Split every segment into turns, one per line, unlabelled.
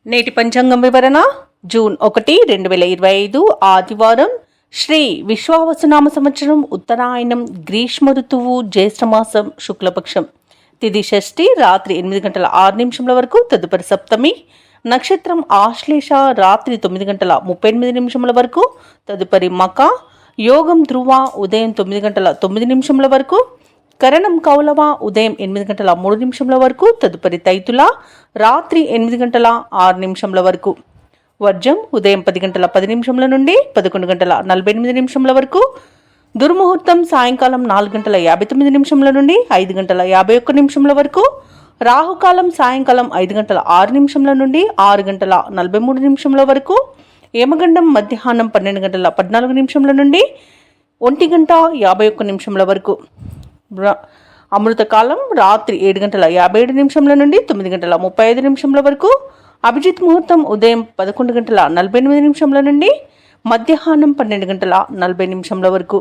నేటి పంచాంగం వివరణ జూన్ 1, 2025 ఆదివారం శ్రీ విశ్వావసునామ సంవత్సరం ఉత్తరాయణం గ్రీష్మ ఋతువు జ్యేష్ఠమాసం శుక్లపక్షం తిథి షష్ఠి రాత్రి 8 గంటల 6 నిమిషముల వరకు తదుపరి సప్తమి నక్షత్రం ఆశ్లేష రాత్రి 9 గంటల 38 నిమిషముల వరకు తదుపరి మక యోగం ధ్రువ ఉదయం 9 గంటల 9 నిమిషముల వరకు కరణం కౌలవ ఉదయం 8 గంటల 3 నిమిషముల వరకు తదుపరి తైతుల రాత్రి 8 గంటల 6 నిమిషముల వరకు వర్జం ఉదయం 10 గంటల 10 నిమిషముల నుండి 11 గంటల 48 నిమిషముల వరకు దుర్ముహూర్తం సాయంకాలం 4 గంటల 59 నిమిషముల నుండి 5 గంటల 51 నిమిషముల వరకు రాహుకాలం సాయంకాలం 5 గంటల 6 నిమిషముల నుండి 6 గంటల 43 నిమిషముల వరకు యమగండం మధ్యాహ్నం 12 గంటల 14 నిమిషముల నుండి 1 గంట 51 నిమిషముల వరకు అమృతకాలం రాత్రి 7 గంటల 57 నిమిషముల నుండి 9 గంటల 35 నిమిషముల వరకు అభిజిత్ ముహూర్తం ఉదయం 11 గంటల 48 నిమిషముల నుండి మధ్యాహ్నం 12 గంటల 40 నిమిషముల వరకు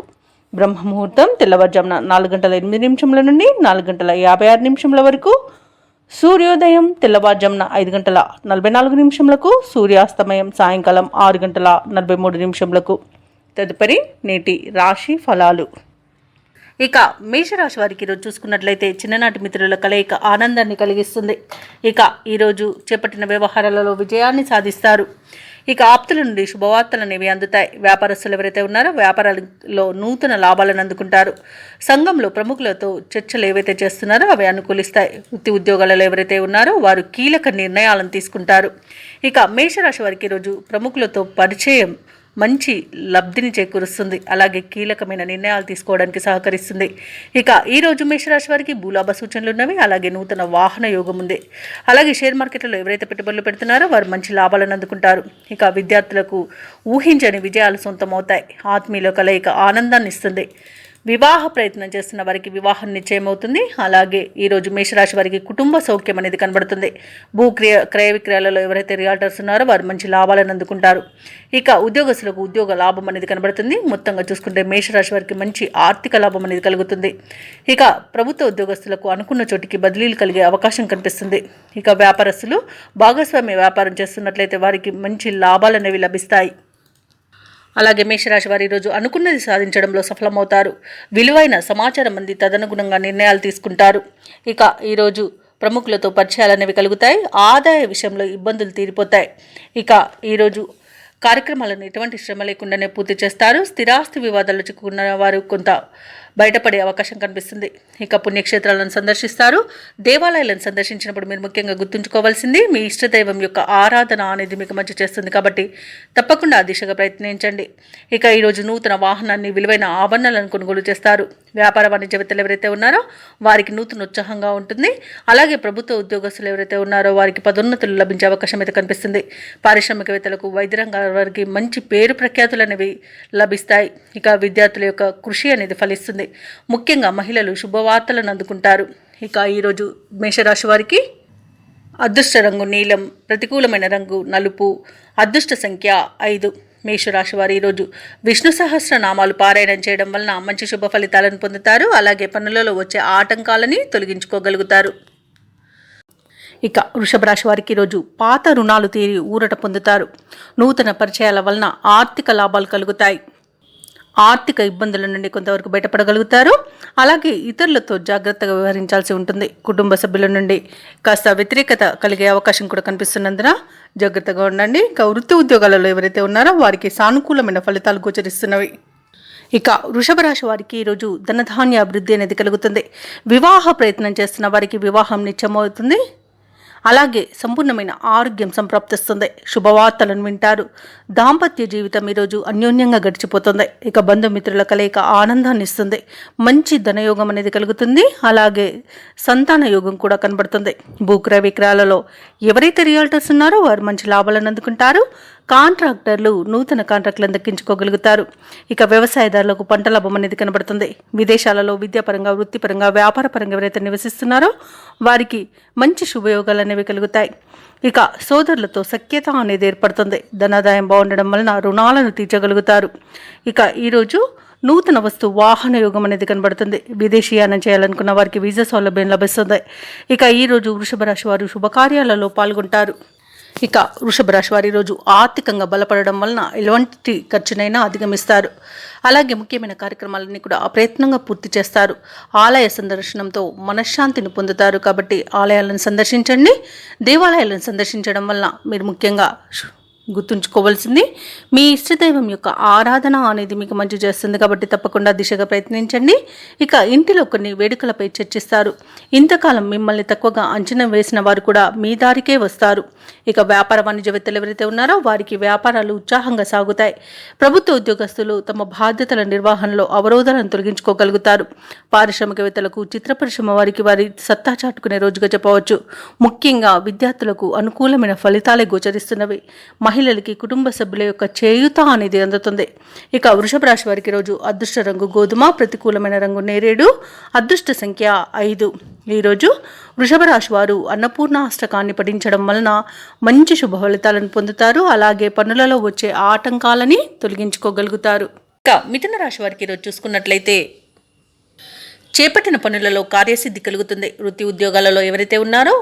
బ్రహ్మ ముహూర్తం తెల్లవారుజామున 4 గంటల 8 నిమిషముల నుండి 4 గంటల 56 నిమిషముల వరకు సూర్యోదయం తెల్లవారుజామున 5 గంటల 44 నిమిషములకు సూర్యాస్తమయం సాయంకాలం 6 గంటల 43 నిమిషములకు. తదుపరి నేటి రాశి ఫలాలు. ఇక మేషరాశి వారికి ఈరోజు చూసుకున్నట్లయితే చిన్ననాటి మిత్రుల కలయిక ఆనందాన్ని కలిగిస్తుంది. ఇక ఈరోజు చేపట్టిన వ్యవహారాలలో విజయాన్ని సాధిస్తారు. ఇక ఆప్తుల నుండి శుభవార్తలు అనేవి అందుతాయి. వ్యాపారస్తులు ఎవరైతే ఉన్నారో వ్యాపారాలలో నూతన లాభాలను అందుకుంటారు. సంఘంలో ప్రముఖులతో చర్చలు ఏవైతే చేస్తున్నారో అవి అనుకూలిస్తాయి. వృత్తి ఉద్యోగాలలో ఎవరైతే ఉన్నారో వారు కీలక నిర్ణయాలను తీసుకుంటారు. ఇక మేషరాశి వారికి ఈరోజు ప్రముఖులతో పరిచయం మంచి లబ్ధిని చేకూరుస్తుంది. అలాగే కీలకమైన నిర్ణయాలు తీసుకోవడానికి సహకరిస్తుంది. ఇక ఈరోజు మేషరాశి వారికి భూలాభ సూచనలు ఉన్నవి. అలాగే నూతన వాహన యోగం ఉంది. అలాగే షేర్ మార్కెట్లో ఎవరైతే పెట్టుబడులు పెడుతున్నారో వారు మంచి లాభాలను అందుకుంటారు. ఇక విద్యార్థులకు ఊహించని విజయాలు సొంతమవుతాయి. ఆత్మీయుల కలయిక ఆనందాన్ని ఇస్తుంది. వివాహ ప్రయత్నం చేస్తున్న వారికి వివాహం నిశ్చయమవుతుంది. అలాగే ఈరోజు మేషరాశి వారికి కుటుంబ సౌఖ్యం అనేది కనబడుతుంది. క్రయ విక్రయాలలో ఎవరైతే రియాల్టర్స్ ఉన్నారో వారు మంచి లాభాలను అందుకుంటారు. ఇక ఉద్యోగస్తులకు ఉద్యోగ లాభం అనేది కనబడుతుంది. మొత్తంగా చూసుకుంటే మేషరాశి వారికి మంచి ఆర్థిక లాభం అనేది కలుగుతుంది. ఇక ప్రభుత్వ ఉద్యోగస్తులకు అనుకున్న చోటికి బదిలీలు కలిగే అవకాశం కనిపిస్తుంది. ఇక వ్యాపారస్తులు భాగస్వామ్య వ్యాపారం చేస్తున్నట్లయితే వారికి మంచి లాభాలు అనేవి లభిస్తాయి. అలాగే మేషరాశి వారు ఈరోజు అనుకున్నది సాధించడంలో సఫలమవుతారు. విలువైన సమాచారం అంది తదనుగుణంగా నిర్ణయాలు తీసుకుంటారు. ఇక ఈరోజు ప్రముఖులతో పరిచయాలు అనేవి కలుగుతాయి. ఆదాయ విషయంలో ఇబ్బందులు తీరిపోతాయి. ఇక ఈరోజు కార్యక్రమాలను ఎటువంటి శ్రమ లేకుండానే పూర్తి చేస్తారు. స్థిరాస్తి వివాదాల్లో చిక్కుకున్న వారు కొంత బయటపడే అవకాశం కనిపిస్తుంది. ఇక పుణ్యక్షేత్రాలను సందర్శిస్తారు. దేవాలయాలను సందర్శించినప్పుడు మీరు ముఖ్యంగా గుర్తుంచుకోవాల్సింది మీ ఇష్టదైవం యొక్క ఆరాధన అనేది మీకు మంచి చేస్తుంది. కాబట్టి తప్పకుండా ఆ దిశగా ప్రయత్నించండి. ఇక ఈరోజు నూతన వాహనాన్ని విలువైన ఆభరణాలను కొనుగోలు చేస్తారు. వ్యాపార వాణిజ్యవేత్తలు ఎవరైతే ఉన్నారో వారికి నూతన ఉత్సాహంగా ఉంటుంది. అలాగే ప్రభుత్వ ఉద్యోగస్తులు ఎవరైతే ఉన్నారో వారికి పదోన్నతులు లభించే అవకాశం అయితే కనిపిస్తుంది. పారిశ్రామికవేత్తలకు వైద్య రంగాల వారికి మంచి పేరు ప్రఖ్యాతులు అనేవి లభిస్తాయి. ఇక విద్యార్థుల యొక్క కృషి అనేది ఫలిస్తుంది. ముఖ్యంగా మహిళలు శుభవార్తలను అందుకుంటారు. ఇక ఈరోజు మేషరాశి వారికి అదృష్ట రంగు నీలం, ప్రతికూలమైన రంగు నలుపు, అదృష్ట సంఖ్య 5. మేషరాశి వారు ఈరోజు విష్ణు సహస్రనామాలు పారాయణం చేయడం వలన మంచి శుభ ఫలితాలను పొందుతారు. అలాగే పనులలో వచ్చే ఆటంకాలని తొలగించుకోగలుగుతారు. ఇక వృషభ రాశి వారికి ఈరోజు పాత రుణాలు తీరి ఊరట పొందుతారు. నూతన పరిచయాల వలన ఆర్థిక లాభాలు కలుగుతాయి. ఆర్థిక ఇబ్బందుల నుండి కొంతవరకు బయటపడగలుగుతారు. అలాగే ఇతరులతో జాగ్రత్తగా వ్యవహరించాల్సి ఉంటుంది. కుటుంబ సభ్యుల నుండి కాస్త వ్యతిరేకత కలిగే అవకాశం కూడా కనిపిస్తున్నందున జాగ్రత్తగా ఉండండి. ఇక వృత్తి ఉద్యోగాలలో ఎవరైతే ఉన్నారో వారికి సానుకూలమైన ఫలితాలు గోచరిస్తున్నవి. ఇక వృషభ రాశి వారికి ఈరోజు ధనధాన్య అభివృద్ధి అనేది కలుగుతుంది. వివాహ ప్రయత్నం చేస్తున్న వారికి వివాహం నిశ్చయమవుతుంది. అలాగే సంపూర్ణమైన ఆరోగ్యం సంప్రాప్తిస్తుంది. శుభవార్తలను వింటారు. దాంపత్య జీవితం ఈరోజు అన్యోన్యంగా గడిచిపోతుంది. ఇక బంధుమిత్రుల కలయిక ఆనందాన్ని ఇస్తుంది. మంచి ధనయోగం అనేది కలుగుతుంది. అలాగే సంతాన యోగం కూడా కనబడుతుంది. భూక్రయ విక్రయాలలో ఎవరైతే రియాల్టర్స్ ఉన్నారో వారు మంచి లాభాలను అందుకుంటారు. కాంట్రాక్టర్లు నూతన కాంట్రాక్టులను దక్కించుకోగలుగుతారు. ఇక వ్యవసాయదారులకు పంట లాభం అనేది కనబడుతుంది. విదేశాలలో విద్యాపరంగా వృత్తిపరంగా వ్యాపారపరంగా ఎవరైతే నివసిస్తున్నారో వారికి మంచి శుభయోగాలు అనేవి కలుగుతాయి. ఇక సోదరులతో సఖ్యత అనేది ఏర్పడుతుంది. ధనాదాయం బాగుండడం వలన రుణాలను తీర్చగలుగుతారు. ఇక ఈరోజు నూతన వస్తు వాహన యోగం అనేది కనబడుతుంది. విదేశీయానం చేయాలనుకున్న వారికి వీసా సౌలభ్యం లభిస్తుంది. ఇక ఈరోజు వృషభ రాశి వారు శుభకార్యాలలో పాల్గొంటారు. ఇక వృషభ రాశి వారి రోజు ఆర్థికంగా బలపడడం వలన ఎలాంటి ఖర్చునైనా అధిగమిస్తారు. అలాగే ముఖ్యమైన కార్యక్రమాలన్నీ కూడా అప్రయత్నంగా పూర్తి చేస్తారు. ఆలయ సందర్శనంతో మనశ్శాంతిని పొందుతారు. కాబట్టి ఆలయాలను సందర్శించండి. దేవాలయాలను సందర్శించడం వలన మీరు ముఖ్యంగా గుర్తుంచుకోవాల్సింది మీ ఇష్టదైవం యొక్క ఆరాధన అనేది మీకు మంచి చేస్తుంది. కాబట్టి తప్పకుండా దిశగా ప్రయత్నించండి. ఇక ఇంటిలో కొన్ని వేడుకలపై చర్చిస్తారు. ఇంతకాలం మిమ్మల్ని తక్కువగా అంచనా వేసిన వారు కూడా మీ దారికే వస్తారు. ఇక వ్యాపార వాణిజ్యవేత్తలు ఎవరైతే ఉన్నారో వారికి వ్యాపారాలు ఉత్సాహంగా సాగుతాయి. ప్రభుత్వ ఉద్యోగస్తులు తమ బాధ్యతల నిర్వహణలో అవరోధాలను తొలగించుకోగలుగుతారు. పారిశ్రామికవేత్తలకు, చిత్ర పరిశ్రమ వారికి వారి సత్తా చాటుకునే రోజుగా చెప్పవచ్చు. ముఖ్యంగా విద్యార్థులకు అనుకూలమైన ఫలితాలే గోచరిస్తున్నవి. మహిళలకి కుటుంబ సభ్యుల యొక్క చేయూత అనేది అందుతుంది. ఇక వృషభ రాశి వారికి రోజు అదృష్ట రంగు గోధుమ, ప్రతికూలమైన రంగు నేరేడు, అదృష్ట సంఖ్య 5. ఈరోజు వృషభ రాశి వారు అన్నపూర్ణ అష్టకాన్ని పఠించడం వలన మంచి శుభ ఫలితాలను పొందుతారు. అలాగే పనులలో వచ్చే ఆటంకాలని తొలగించుకోగలుగుతారు. ఇక మిథున రాశి వారికి ఈరోజు చూసుకున్నట్లయితే చేపట్టిన పనులలో కార్యసిద్ధి కలుగుతుంది. వృత్తి ఉద్యోగాలలో ఎవరైతే ఉన్నారో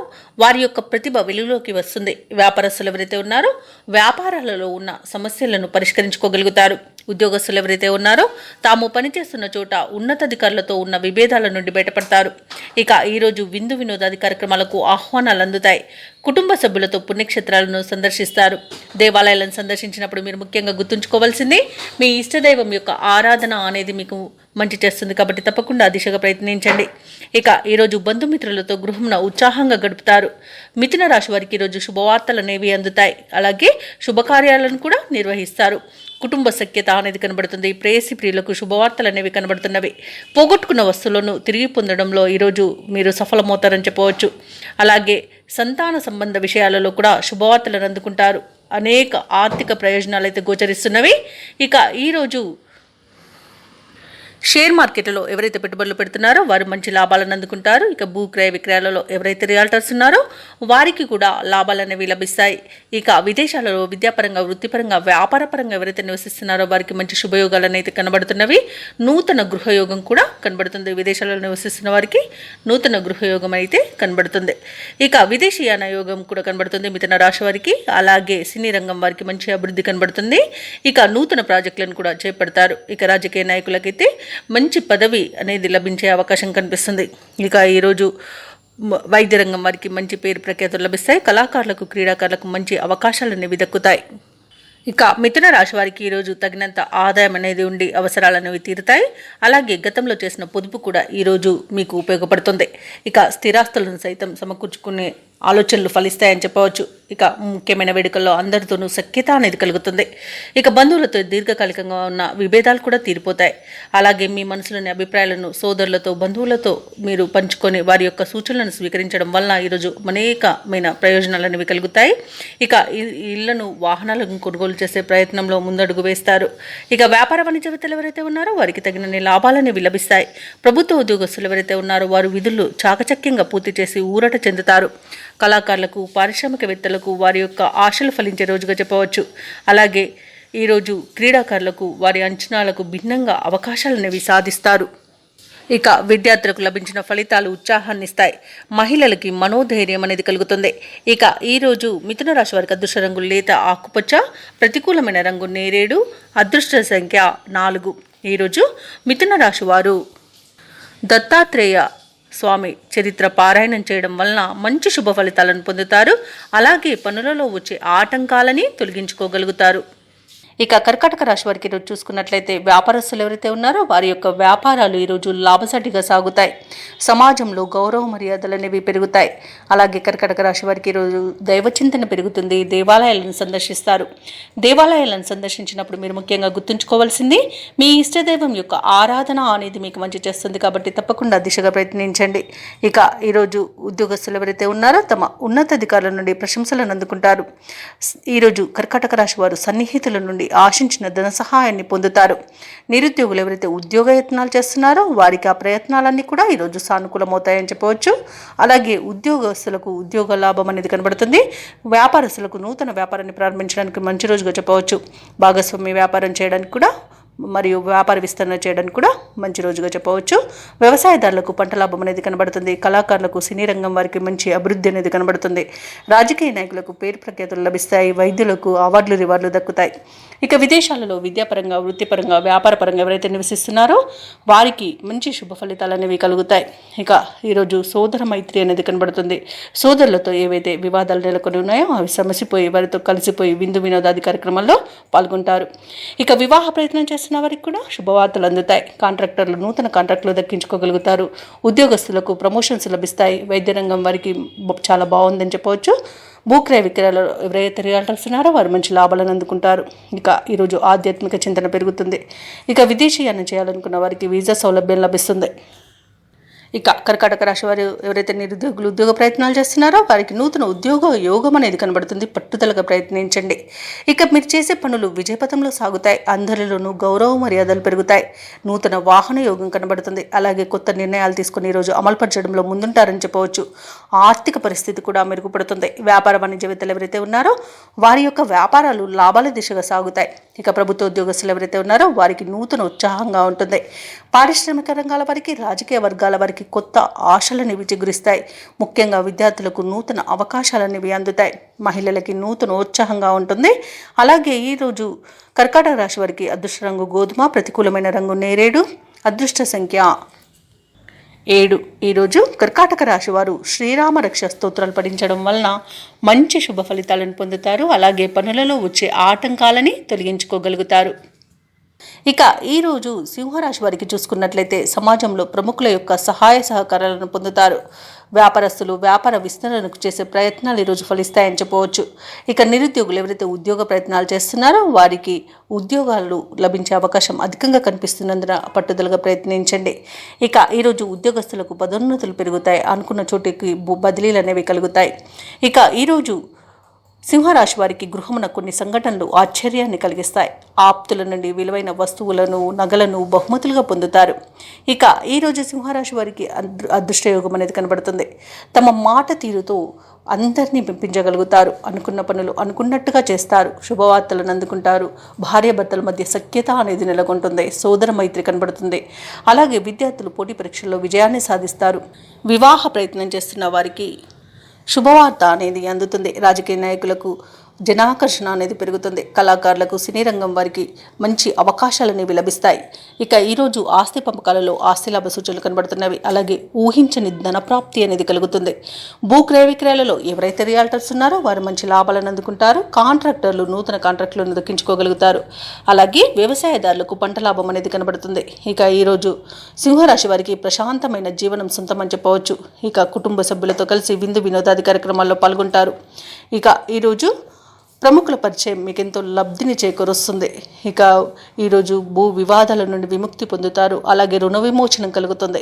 వారి యొక్క ప్రతిభ వెలుగులోకి వస్తుంది. వ్యాపారస్తులు ఎవరైతే ఉన్నారో వ్యాపారాలలో ఉన్న సమస్యలను పరిష్కరించుకోగలుగుతారు. ఉద్యోగస్తులు ఎవరైతే ఉన్నారో తాము పనిచేస్తున్న చోట ఉన్నతాధికారులతో ఉన్న విభేదాల నుండి బయటపడతారు. ఇక ఈరోజు విందు వినోదాది కార్యక్రమాలకు ఆహ్వానాలు అందుతాయి. కుటుంబ సభ్యులతో పుణ్యక్షేత్రాలను సందర్శిస్తారు. దేవాలయాలను సందర్శించినప్పుడు మీరు ముఖ్యంగా గుర్తుంచుకోవాల్సింది మీ ఇష్టదైవం యొక్క ఆరాధన అనేది మీకు మంచి చేస్తుంది. కాబట్టి తప్పకుండా దిశగా ప్రయత్నించండి. ఇక ఈరోజు బంధుమిత్రులతో గృహంన ఉత్సాహంగా గడుపుతారు. మిథున రాశి వారికి ఈరోజు శుభవార్తలు అనేవి అందుతాయి. అలాగే శుభకార్యాలను కూడా నిర్వహిస్తారు. కుటుంబ సఖ్యత అనేది కనబడుతుంది. ప్రేయసి ప్రియులకు శుభవార్తలు అనేవి కనబడుతున్నవి. పోగొట్టుకున్న వస్తువులను తిరిగి పొందడంలో ఈరోజు మీరు సఫలమవుతారని చెప్పవచ్చు. అలాగే సంతాన సంబంధ విషయాలలో కూడా శుభవార్తలను అందుకుంటారు. అనేక ఆర్థిక ప్రయోజనాలు అయితే గోచరిస్తున్నవి. ఇక ఈరోజు షేర్ మార్కెట్లో ఎవరైతే పెట్టుబడులు పెడుతున్నారో వారు మంచి లాభాలను అందుకుంటారు. ఇక భూ క్రయ విక్రయాలలో ఎవరైతే రియాల్టర్స్ ఉన్నారో వారికి కూడా లాభాలు అనేవి లభిస్తాయి. ఇక విదేశాలలో విద్యాపరంగా, వృత్తిపరంగా, వ్యాపారపరంగా ఎవరైతే నివసిస్తున్నారో వారికి మంచి శుభయోగాలు అయితే కనబడుతున్నవి. నూతన గృహయోగం కూడా కనబడుతుంది. విదేశాలలో నివసిస్తున్న వారికి నూతన గృహయోగం అయితే కనబడుతుంది. ఇక విదేశీయాన యోగం కూడా కనబడుతుంది మిథున రాశి వారికి. అలాగే సినీ రంగం వారికి మంచి అభివృద్ధి కనబడుతుంది. ఇక నూతన ప్రాజెక్టులను కూడా చేపడతారు. ఇక రాజకీయ నాయకులకైతే మంచి పదవి అనేది లభించే అవకాశం కనిపిస్తుంది. ఇక ఈరోజు వైద్య రంగం వారికి మంచి పేరు ప్రఖ్యాతులు లభిస్తాయి. కళాకారులకు, క్రీడాకారులకు మంచి అవకాశాలు అనేవి దక్కుతాయి. ఇక మిథున రాశి వారికి ఈరోజు తగినంత ఆదాయం అనేది ఉండి అవసరాలు అనేవి తీరుతాయి. అలాగే గతంలో చేసిన పొదుపు కూడా ఈరోజు మీకు ఉపయోగపడుతుంది. ఇక స్థిరాస్తులను సైతం సమకూర్చుకునే ఆలోచనలు ఫలిస్తాయని చెప్పవచ్చు. ఇక ముఖ్యమైన వేడుకల్లో అందరితోనూ సఖ్యత అనేది కలుగుతుంది. ఇక బంధువులతో దీర్ఘకాలికంగా ఉన్న విభేదాలు కూడా తీరిపోతాయి. అలాగే మీ మనసులోని అభిప్రాయాలను సోదరులతో, బంధువులతో మీరు పంచుకొని వారి యొక్క సూచనలను స్వీకరించడం వలన ఈరోజు అనేకమైన ప్రయోజనాలు అనేవి కలుగుతాయి. ఇక ఇళ్లను, వాహనాలను కొనుగోలు చేసే ప్రయత్నంలో ముందడుగు వేస్తారు. ఇక వ్యాపార వాణిజ్యవేత్తలు ఎవరైతే ఉన్నారో వారికి తగిన లాభాలనేవి లభిస్తాయి. ప్రభుత్వ ఉద్యోగస్తులు ఎవరైతే ఉన్నారో వారు విధులు చాకచక్యంగా పూర్తి చేసి ఊరట చెందుతారు. కళాకారులకు, పారిశ్రామికవేత్తలకు వారి యొక్క ఆశలు ఫలించే రోజుగా చెప్పవచ్చు. అలాగే ఈరోజు క్రీడాకారులకు వారి అంచనాలకు భిన్నంగా అవకాశాలనేవి సాధిస్తారు. ఇక విద్యార్థులకు లభించిన ఫలితాలు ఉత్సాహాన్ని ఇస్తాయి. మహిళలకి మనోధైర్యం అనేది కలుగుతుంది. ఇక ఈరోజు మిథున రాశి వారికి అదృష్ట రంగు లేత ఆకుపచ్చ, ప్రతికూలమైన రంగు నేరేడు, అదృష్ట సంఖ్య 4. ఈరోజు మిథున రాశి వారు దత్తాత్రేయ స్వామి చరిత్ర పారాయణం చేయడం వలన మంచి శుభ ఫలితాలను పొందుతారు. అలాగే పనులలో వచ్చే ఆటంకాలని తొలగించుకోగలుగుతారు. ఇక కర్కాటక రాశి వారికి ఈరోజు చూసుకున్నట్లయితే వ్యాపారస్తులు ఎవరైతే ఉన్నారో వారి యొక్క వ్యాపారాలు ఈరోజు లాభసాటిగా సాగుతాయి. సమాజంలో గౌరవ మర్యాదలు అనేవి పెరుగుతాయి. అలాగే కర్కాటక రాశి వారికి ఈరోజు దైవచింతన పెరుగుతుంది. దేవాలయాలను సందర్శిస్తారు. దేవాలయాలను సందర్శించినప్పుడు మీరు ముఖ్యంగా గుర్తుంచుకోవాల్సింది మీ ఇష్టదైవం యొక్క ఆరాధన అనేది మీకు మంచి చేస్తుంది. కాబట్టి తప్పకుండా దిశగా ప్రయత్నించండి. ఇక ఈరోజు ఉద్యోగస్తులు ఎవరైతే ఉన్నారో తమ ఉన్నతాధికారుల నుండి ప్రశంసలను అందుకుంటారు. ఈరోజు కర్కాటక రాశి వారు సన్నిహితుల నుండి ఆశించిన ధన సహాయాన్ని పొందుతారు. నిరుద్యోగులు ఎవరైతే ఉద్యోగ యత్నాలు చేస్తున్నారో వారికి ఆ ప్రయత్నాలన్నీ కూడా ఈరోజు సానుకూలమవుతాయని చెప్పవచ్చు. అలాగే ఉద్యోగస్తులకు ఉద్యోగ లాభం అనేది కనబడుతుంది. వ్యాపారస్తులకు నూతన వ్యాపారాన్ని ప్రారంభించడానికి మంచి రోజుగా చెప్పవచ్చు. భాగస్వామ్య వ్యాపారం చేయడానికి కూడా మరియు వ్యాపార విస్తరణ చేయడానికి కూడా మంచి రోజుగా చెప్పవచ్చు. వ్యవసాయదారులకు పంట లాభం అనేది కనబడుతుంది. కళాకారులకు సినీ రంగం వారికి మంచి అభివృద్ధి అనేది కనబడుతుంది. రాజకీయ నాయకులకు పేరు ప్రఖ్యాతులు లభిస్తాయి. వైద్యులకు అవార్డులు రివార్డులు దక్కుతాయి. ఇక విదేశాలలో విద్యాపరంగా, వృత్తిపరంగా, వ్యాపారపరంగా ఎవరైతే నివసిస్తున్నారో వారికి మంచి శుభ ఫలితాలు అనేవి కలుగుతాయి. ఇక ఈరోజు సోదర మైత్రి అనేది కనబడుతుంది. సోదరులతో ఏవైతే వివాదాలు నెలకొని ఉన్నాయో అవి సమసిపోయి వారితో కలిసిపోయి విందు వినోదాది కార్యక్రమాల్లో పాల్గొంటారు. ఇక వివాహ ప్రయత్నం చేస్తున్న వారికి కూడా శుభవార్తలు అందుతాయి. కాంట్రాక్టర్లు నూతన కాంట్రాక్టులు దక్కించుకోగలుగుతారు. ఉద్యోగస్తులకు ప్రమోషన్స్ లభిస్తాయి. వైద్య రంగం వారికి చాలా బాగుందని చెప్పవచ్చు. భూక్రయ విక్రయాలు ఎవరైతే రియల్టర్స్ ఉన్నారో వారు మంచి లాభాలను అందుకుంటారు. ఇక ఈరోజు ఆధ్యాత్మిక చింతన పెరుగుతుంది. ఇక విదేశీయానం చేయాలనుకున్న వారికి వీసా సౌలభ్యం లభిస్తుంది. ఇక కర్కాటక రాశి వారు ఎవరైతే నిరుద్యోగులు ఉద్యోగ ప్రయత్నాలు చేస్తున్నారో వారికి నూతన ఉద్యోగ యోగం అనేది కనబడుతుంది. పట్టుదలగా ప్రయత్నించండి. ఇక మీరు చేసే పనులు విజయపథంలో సాగుతాయి. అందరిలోనూ గౌరవ మర్యాదలు పెరుగుతాయి. నూతన వాహన యోగం కనబడుతుంది. అలాగే కొత్త నిర్ణయాలు తీసుకుని ఈరోజు అమలుపరచడంలో ముందుంటారని చెప్పవచ్చు. ఆర్థిక పరిస్థితి కూడా మెరుగుపడుతుంది. వ్యాపార వాణిజ్యవేత్తలు ఎవరైతే ఉన్నారో వారి యొక్క వ్యాపారాలు లాభాల దిశగా సాగుతాయి. ఇక ప్రభుత్వ ఉద్యోగస్తులు ఎవరైతే ఉన్నారో వారికి నూతన ఉత్సాహంగా ఉంటుంది. పారిశ్రామిక రంగాల వారికి, రాజకీయ వర్గాల వారికి కొత్త ఆశలనేవి చిగురిస్తాయి. ముఖ్యంగా విద్యార్థులకు నూతన అవకాశాలనేవి అందుతాయి. మహిళలకి నూతన ఉత్సాహంగా ఉంటుంది. అలాగే ఈరోజు కర్కాటక రాశి వారికి అదృష్ట రంగు గోధుమ, ప్రతికూలమైన రంగు నేరేడు, అదృష్ట సంఖ్య 7. ఈరోజు కర్కాటక రాశి వారు శ్రీరామ రక్ష స్తోత్రాలు పఠించడం వలన మంచి శుభ ఫలితాలను పొందుతారు. అలాగే పనులలో వచ్చే ఆటంకాలని తొలగించుకోగలుగుతారు. ఇక ఈరోజు సింహరాశి వారికి చూసుకున్నట్లయితే సమాజంలో ప్రముఖుల యొక్క సహాయ సహకారాలను పొందుతారు. వ్యాపారస్తులు వ్యాపార విస్తరణకు చేసే ప్రయత్నాలు ఈరోజు ఫలిస్తాయని చెప్పవచ్చు. ఇక నిరుద్యోగులు ఎవరైతే ఉద్యోగ ప్రయత్నాలు చేస్తున్నారో వారికి ఉద్యోగాలు లభించే అవకాశం అధికంగా కనిపిస్తున్నందున పట్టుదలగా ప్రయత్నించండి. ఇక ఈరోజు ఉద్యోగస్తులకు పదోన్నతులు పెరుగుతాయి. అనుకున్న చోటికి బదిలీలు అనేవి కలుగుతాయి. ఇక ఈరోజు సింహరాశి వారికి గృహమున కొన్ని సంఘటనలు ఆశ్చర్యాన్ని కలిగిస్తాయి. ఆప్తుల నుండి విలువైన వస్తువులను, నగలను బహుమతులుగా పొందుతారు. ఇక ఈరోజు సింహరాశి వారికి అదృష్టయోగం అనేది కనబడుతుంది. తమ మాట తీరుతో అందరినీ మెప్పించగలుగుతారు. అనుకున్న పనులు అనుకున్నట్టుగా చేస్తారు. శుభవార్తలను అందుకుంటారు. భార్యాభర్తల మధ్య సఖ్యత అనేది నెలకొంటుంది. సోదర మైత్రి కనబడుతుంది. అలాగే విద్యార్థులు పోటీ పరీక్షల్లో విజయాన్ని సాధిస్తారు. వివాహ ప్రయత్నం చేస్తున్న వారికి శుభవార్త అనేది అందుతుంది. రాజకీయ నాయకులకు జనాకర్షణ అనేది పెరుగుతుంది. కళాకారులకు, సినీ రంగం వారికి మంచి అవకాశాలు అనేవి లభిస్తాయి. ఇక ఈరోజు ఆస్తి పంపకాలలో ఆస్తి లాభ సూచనలు కనబడుతున్నవి. అలాగే ఊహించని ధనప్రాప్తి అనేది కలుగుతుంది. భూక్రయ విక్రయాలలో ఎవరైతే రియాల్టర్స్ ఉన్నారో వారు మంచి లాభాలను అందుకుంటారు. కాంట్రాక్టర్లు నూతన కాంట్రాక్టులను దక్కించుకోగలుగుతారు. అలాగే వ్యవసాయదారులకు పంట లాభం అనేది కనబడుతుంది. ఇక ఈరోజు సింహరాశి వారికి ప్రశాంతమైన జీవనం సొంతమని చెప్పవచ్చు. ఇక కుటుంబ సభ్యులతో కలిసి విందు వినోదాది కార్యక్రమాల్లో పాల్గొంటారు. ఇక ఈరోజు ప్రముఖుల పరిచయం మీకు ఎంతో లబ్ధిని చేకూరుస్తుంది. ఇక ఈరోజు భూ వివాదాల నుండి విముక్తి పొందుతారు. అలాగే రుణ విమోచనం కలుగుతుంది.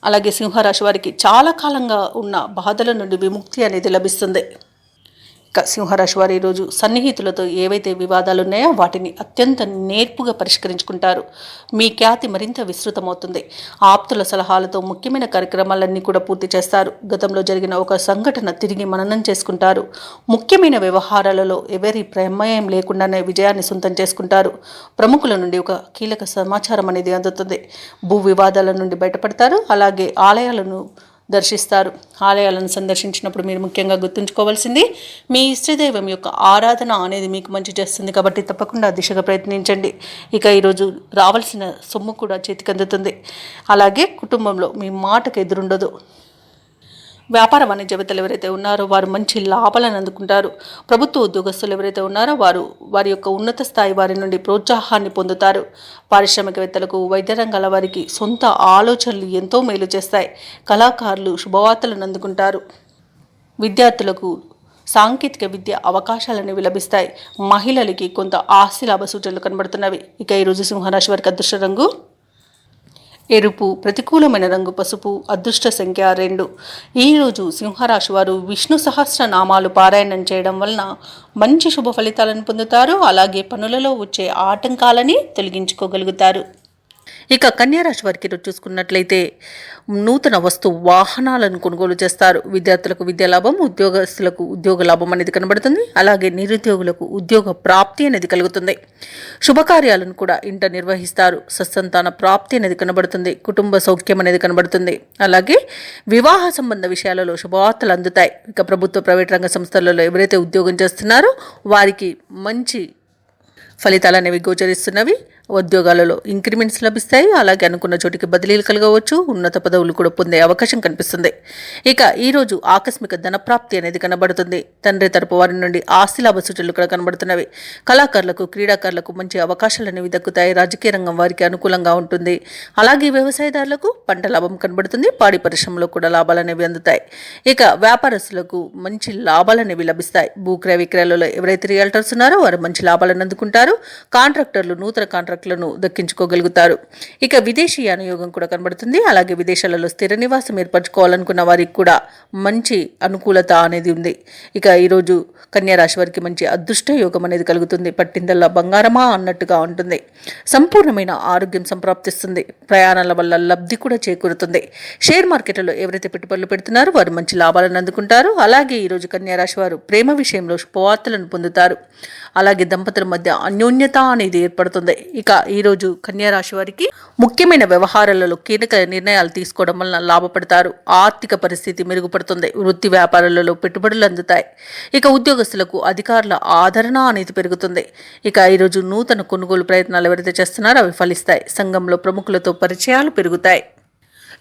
అలాగే సింహరాశి వారికి చాలా కాలంగా ఉన్న బాధల నుండి విముక్తి అనేది లభిస్తుంది. ఇక సింహరాశి వారు ఈరోజు సన్నిహితులతో ఏవైతే వివాదాలు ఉన్నాయో వాటిని అత్యంత నేర్పుగా పరిష్కరించుకుంటారు. మీ ఖ్యాతి మరింత విస్తృతమవుతుంది. ఆప్తుల సలహాలతో ముఖ్యమైన కార్యక్రమాలన్నీ కూడా పూర్తి చేస్తారు. గతంలో జరిగిన ఒక సంఘటన తిరిగి మననం చేసుకుంటారు. ముఖ్యమైన వ్యవహారాలలో ఎవరి ప్రమేయం లేకుండానే విజయాన్ని సొంతం చేసుకుంటారు. ప్రముఖుల నుండి ఒక కీలక సమాచారం అనేది అందుతుంది. భూ వివాదాల నుండి బయటపడతారు. అలాగే ఆలయాలను దర్శిస్తారు. ఆలయాలను సందర్శించినప్పుడు మీరు ముఖ్యంగా గుర్తుంచుకోవాల్సింది మీ ఇష్టదైవం యొక్క ఆరాధన అనేది మీకు మంచి చేస్తుంది. కాబట్టి తప్పకుండా దిశగా ప్రయత్నించండి. ఇక ఈరోజు రావాల్సిన సొమ్ము కూడా చేతికి అందుతుంది. అలాగే కుటుంబంలో మీ మాటకు ఎదురుండదు. వ్యాపార వాణిజ్యవేత్తలు ఎవరైతే ఉన్నారో వారు మంచి లాభాలను అందుకుంటారు. ప్రభుత్వ ఉద్యోగస్తులు ఎవరైతే ఉన్నారో వారి యొక్క ఉన్నత స్థాయి వారి నుండి ప్రోత్సాహాన్ని పొందుతారు. పారిశ్రామికవేత్తలకు, వైద్య రంగాల వారికి సొంత ఆలోచనలు ఎంతో మేలు చేస్తాయి. కళాకారులు శుభవార్తలను అందుకుంటారు. విద్యార్థులకు సాంకేతిక విద్య అవకాశాలనేవి లభిస్తాయి. మహిళలకి కొంత ఆస్తి లాభ సూచనలు కనబడుతున్నవి. ఇక ఈరోజు సింహరాశి వారికి అదృష్ట రంగు ఎరుపు, ప్రతికూలమైన రంగు పసుపు, అదృష్ట సంఖ్య 2. ఈరోజు సింహరాశి వారు విష్ణు సహస్రనామాలు పారాయణం చేయడం వలన మంచి శుభ ఫలితాలను పొందుతారు. అలాగే పనులలో వచ్చే ఆటంకాలని తొలగించుకోగలుగుతారు. ఇక కన్యారాశి వారికి ఈరోజు చూసుకున్నట్లయితే నూతన వస్తు వాహనాలను కొనుగోలు చేస్తారు. విద్యార్థులకు విద్యా లాభం, ఉద్యోగస్తులకు ఉద్యోగ లాభం అనేది కనబడుతుంది. అలాగే నిరుద్యోగులకు ఉద్యోగ ప్రాప్తి అనేది కలుగుతుంది. శుభకార్యాలను కూడా ఇంట నిర్వహిస్తారు. సత్సంతాన ప్రాప్తి అనేది కనబడుతుంది. కుటుంబ సౌఖ్యం అనేది కనబడుతుంది. అలాగే వివాహ సంబంధ విషయాలలో శుభవార్తలు అందుతాయి. ఇక ప్రభుత్వ ప్రైవేట్ రంగ సంస్థలలో ఎవరైతే ఉద్యోగం చేస్తున్నారో వారికి మంచి ఫలితాలు అనేవి గోచరిస్తున్నవి. ఉద్యోగాలలో ఇంక్రిమెంట్స్ లభిస్తాయి. అలాగే అనుకున్న చోటికి బదిలీలు కలగవచ్చు. ఉన్నత పదవులు కూడా పొందే అవకాశం కనిపిస్తుంది. ఇక ఈరోజు ఆకస్మిక ధనప్రాప్తి అనేది కనబడుతుంది. తండ్రి తరపు వారి నుండి ఆస్తి లాభ సూచనలు కూడా కనబడుతున్నవి. కళాకారులకు, క్రీడాకారులకు మంచి అవకాశాలు అనేవి దక్కుతాయి. రాజకీయ రంగం వారికి అనుకూలంగా ఉంటుంది. అలాగే వ్యవసాయదారులకు పంట లాభం కనబడుతుంది. పాడి పరిశ్రమలో కూడా లాభాలు అనేవి అందుతాయి. ఇక వ్యాపారస్తులకు మంచి లాభాలు అనేవి లభిస్తాయి. భూక్రయ విక్రయాలలో ఎవరైతే రియల్టర్స్ ఉన్నారో వారు మంచి లాభాలను అందుకుంటారు. కాంట్రాక్టర్లు నూతన కాంట్రాక్టర్లను దక్కించుకోగలుగుతారు. ఇక విదేశీ యానయోగం కూడా కనబడుతుంది. అలాగే విదేశాలలో స్థిర నివాసం ఏర్పరచుకోవాలనుకున్న వారికి కూడా మంచి అనుకూలత అనేది ఉంది. ఇక ఈరోజు కన్యారాశి వారికి మంచి అదృష్ట యోగం అనేది కలుగుతుంది. పట్టిందల్లా బంగారమా అన్నట్టుగా ఉంటుంది. సంపూర్ణమైన ఆరోగ్యం సంప్రాప్తిస్తుంది. ప్రయాణాల వల్ల లబ్ధి కూడా చేకూరుతుంది. షేర్ మార్కెట్లలో ఎవరైతే పెట్టుబడులు పెడుతున్నారో వారు మంచి లాభాలను అందుకుంటారు. అలాగే ఈరోజు కన్యారాశి వారు ప్రేమ విషయంలో శుభవార్తలను పొందుతారు. అలాగే దంపతుల మధ్య అన్యోన్యత అనేది ఏర్పడుతుంది. ఇక ఈరోజు కన్యారాశి వారికి ముఖ్యమైన వ్యవహారాలలో కీలక నిర్ణయాలు తీసుకోవడం వలన లాభపడతారు. ఆర్థిక పరిస్థితి మెరుగుపడుతుంది. వృత్తి వ్యాపారాలలో పెట్టుబడులు అందుతాయి. ఇక ఉద్యోగస్తులకు అధికారుల ఆదరణ అనేది పెరుగుతుంది. ఇక ఈరోజు నూతన కొనుగోలు ప్రయత్నాలు ఎవరైతే చేస్తున్నారో అవి ఫలిస్తాయి. సంఘంలో ప్రముఖులతో పరిచయాలు పెరుగుతాయి.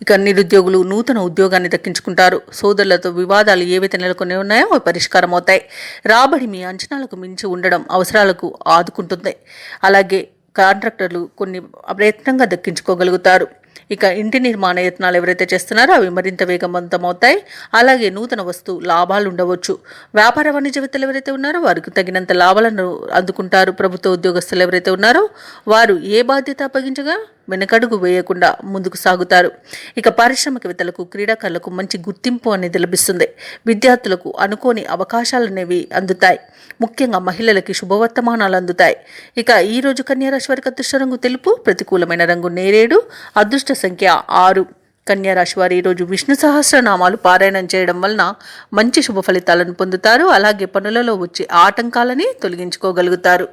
ఇక నిరుద్యోగులు నూతన ఉద్యోగాన్ని దక్కించుకుంటారు. సోదరులతో వివాదాలు ఏవైతే నెలకొని ఉన్నాయో అవి పరిష్కారం అవుతాయి. రాబడి మీ అంచనాలకు మించి ఉండడం అవసరాలకు ఆదుకుంటుంది. అలాగే కాంట్రాక్టర్లు కొన్ని ప్రయత్నంగా దక్కించుకోగలుగుతారు. ఇక ఇంటి నిర్మాణ యత్నాలు ఎవరైతే చేస్తున్నారో అవి మరింత వేగవంతమవుతాయి. అలాగే నూతన వస్తు లాభాలు ఉండవచ్చు. వ్యాపార వాణిజ్యవేత్తలు ఎవరైతే ఉన్నారో వారికి తగినంత లాభాలను అందుకుంటారు. ప్రభుత్వ ఉద్యోగస్తులు ఎవరైతే ఉన్నారో వారు ఏ బాధ్యత అప్పగించగా వెనకడుగు వేయకుండా ముందుకు సాగుతారు. ఇక పారిశ్రామికవేత్తలకు, క్రీడాకారులకు మంచి గుర్తింపు అనేది లభిస్తుంది. విద్యార్థులకు అనుకోని అవకాశాలు అనేవి అందుతాయి. ముఖ్యంగా మహిళలకి శుభవర్తమానాలు అందుతాయి. ఇక ఈరోజు కన్యారాశి వారికి అదృష్ట రంగు తెలుపు, ప్రతికూలమైన రంగు నేరేడు, అదృష్ట సంఖ్య 6. కన్యారాశి వారు ఈరోజు విష్ణు సహస్రనామాలు పారాయణం చేయడం వలన మంచి శుభ ఫలితాలను పొందుతారు. అలాగే పనులలో వచ్చే ఆటంకాలని తొలగించుకోగలుగుతారు.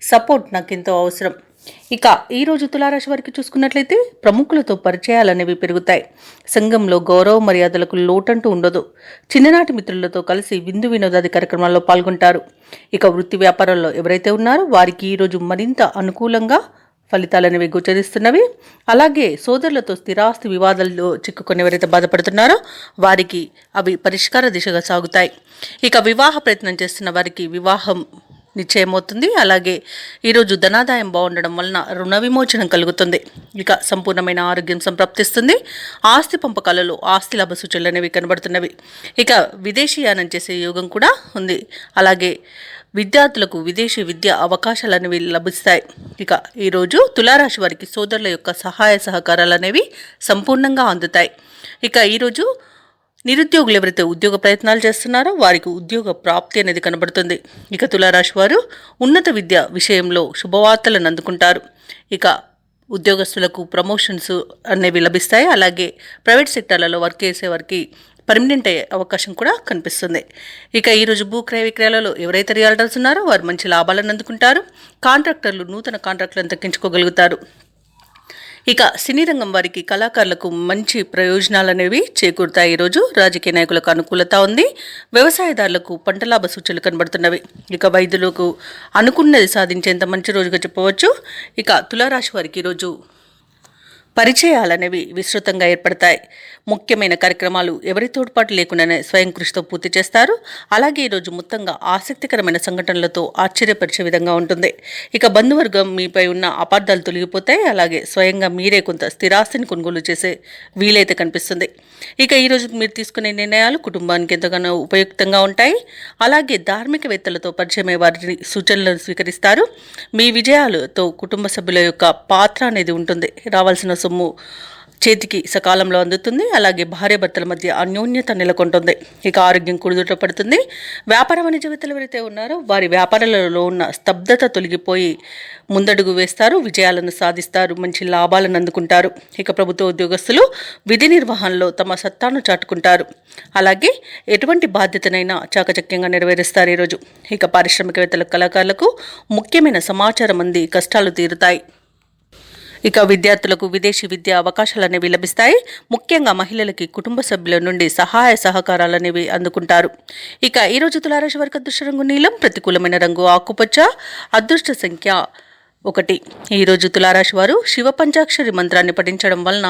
సపోర్ట్ నాకు ఎంతో అవసరం. ఇక ఈరోజు తులారాశి వారికి చూసుకున్నట్లయితే ప్రముఖులతో పరిచయాలు అనేవి పెరుగుతాయి. సంఘంలో గౌరవ మర్యాదలకు లోటంటూ ఉండదు. చిన్ననాటి మిత్రులతో కలిసి విందు వినోదాది కార్యక్రమాల్లో పాల్గొంటారు. ఇక వృత్తి వ్యాపారాల్లో ఎవరైతే ఉన్నారో వారికి ఈరోజు మరింత అనుకూలంగా ఫలితాలు అనేవి గోచరిస్తున్నవి. అలాగే సోదరులతో స్థిరాస్తి వివాదాల్లో చిక్కుకొని ఎవరైతే బాధపడుతున్నారో వారికి అవి పరిష్కార దిశగా సాగుతాయి. ఇక వివాహ ప్రయత్నం చేస్తున్న వారికి వివాహం నిశ్చయమవుతుంది. అలాగే ఈరోజు ధనాదాయం బాగుండడం వలన రుణ విమోచనం కలుగుతుంది. ఇక సంపూర్ణమైన ఆరోగ్యం సంప్రాప్తిస్తుంది. ఆస్తి పంపకాలలో ఆస్తి లాభ సూచనలు అనేవి కనబడుతున్నవి. ఇక విదేశీయానం చేసే యోగం కూడా ఉంది. అలాగే విద్యార్థులకు విదేశీ విద్య అవకాశాలు అనేవి లభిస్తాయి. ఇక ఈరోజు తులారాశి వారికి సోదరుల యొక్క సహాయ సహకారాలు అనేవి సంపూర్ణంగా అందుతాయి. ఇక ఈరోజు నిరుద్యోగులు ఎవరైతే ఉద్యోగ ప్రయత్నాలు చేస్తున్నారో వారికి ఉద్యోగ ప్రాప్తి అనేది కనబడుతుంది. ఇక తులారాశి వారు ఉన్నత విద్య విషయంలో శుభవార్తలను అందుకుంటారు. ఇక ఉద్యోగస్తులకు ప్రమోషన్స్ అనేవి లభిస్తాయి. అలాగే ప్రైవేట్ సెక్టార్లలో వర్క్ చేసే వారికి పర్మనెంట్ అయ్యే అవకాశం కూడా కనిపిస్తుంది. ఇక ఈరోజు భూక్రయ విక్రయాలలో ఎవరైతే రియల్టర్స్ ఉన్నారో వారు మంచి లాభాలను అందుకుంటారు. కాంట్రాక్టర్లు నూతన కాంట్రాక్టులను దక్కించుకోగలుగుతారు. ఇక సినీ రంగం వారికి, కళాకారులకు మంచి ప్రయోజనాలు అనేవి చేకూరుతాయి. ఈరోజు రాజకీయ నాయకులకు అనుకూలత ఉంది. వ్యవసాయదారులకు పంట లాభ సూచనలు కనబడుతున్నవి. ఇక వైద్యులకు అనుకున్నది సాధించేంత మంచి రోజుగా చెప్పవచ్చు. ఇక తులారాశి వారికి ఈరోజు పరిచయాలనేవి విస్తృతంగా ఏర్పడతాయి. ముఖ్యమైన కార్యక్రమాలు ఎవరి తోడ్పాటు లేకుండానే స్వయం కృషితో పూర్తి చేస్తారు. అలాగే ఈరోజు మొత్తంగా ఆసక్తికరమైన సంఘటనలతో ఆశ్చర్యపరిచే విధంగా ఉంటుంది. ఇక బంధువర్గం మీపై ఉన్న అపార్థాలు తొలగిపోతాయి. అలాగే స్వయంగా మీరే కొంత స్థిరాస్తిని కొనుగోలు చేసే వీలైతే కనిపిస్తుంది. ఇక ఈరోజు మీరు తీసుకునే నిర్ణయాలు కుటుంబానికి ఎంతగానో ఉపయుక్తంగా ఉంటాయి. అలాగే ధార్మికవేత్తలతో పరిచయమే వారి సూచనలను స్వీకరిస్తారు. మీ విజయాలతో కుటుంబ సభ్యుల యొక్క పాత్ర అనేది ఉంటుంది. రావాల్సిన సొమ్ము చేతికి సకాలంలో అందుతుంది. అలాగే భార్యాభర్తల మధ్య అన్యోన్యత నెలకొంటుంది. ఇక ఆరోగ్యం కుదుట పడుతుంది. వ్యాపార వాణిజ్యవేత్తలు ఎవరైతే ఉన్నారో వారి వ్యాపారాలలో ఉన్న స్తబ్దత తొలగిపోయి ముందడుగు వేస్తారు, విజయాలను సాధిస్తారు, మంచి లాభాలను అందుకుంటారు. ఇక ప్రభుత్వ ఉద్యోగస్తులు విధి నిర్వహణలో తమ సత్తాను చాటుకుంటారు. అలాగే ఎటువంటి బాధ్యతనైనా చాకచక్యంగా నెరవేరుస్తారు ఈరోజు. ఇక పారిశ్రామికవేత్తల కళాకారులకు ముఖ్యమైన సమాచారం అంది కష్టాలు తీరుతాయి. ఇక విద్యార్థులకు విదేశీ విద్యా అవకాశాలు అనేవి లభిస్తాయి. ముఖ్యంగా మహిళలకి కుటుంబ సభ్యుల నుండి సహాయ సహకారాలు అనేవి అందుకుంటారు. ఇక ఈరోజు తులారాశి వారికి అదృష్ట రంగు నీలం, ప్రతికూలమైన రంగు ఆకుపచ్చ, అదృష్ట సంఖ్య 1. ఈరోజు తులారాశి వారు శివ పంచాక్షరి మంత్రాన్ని పఠించడం వలన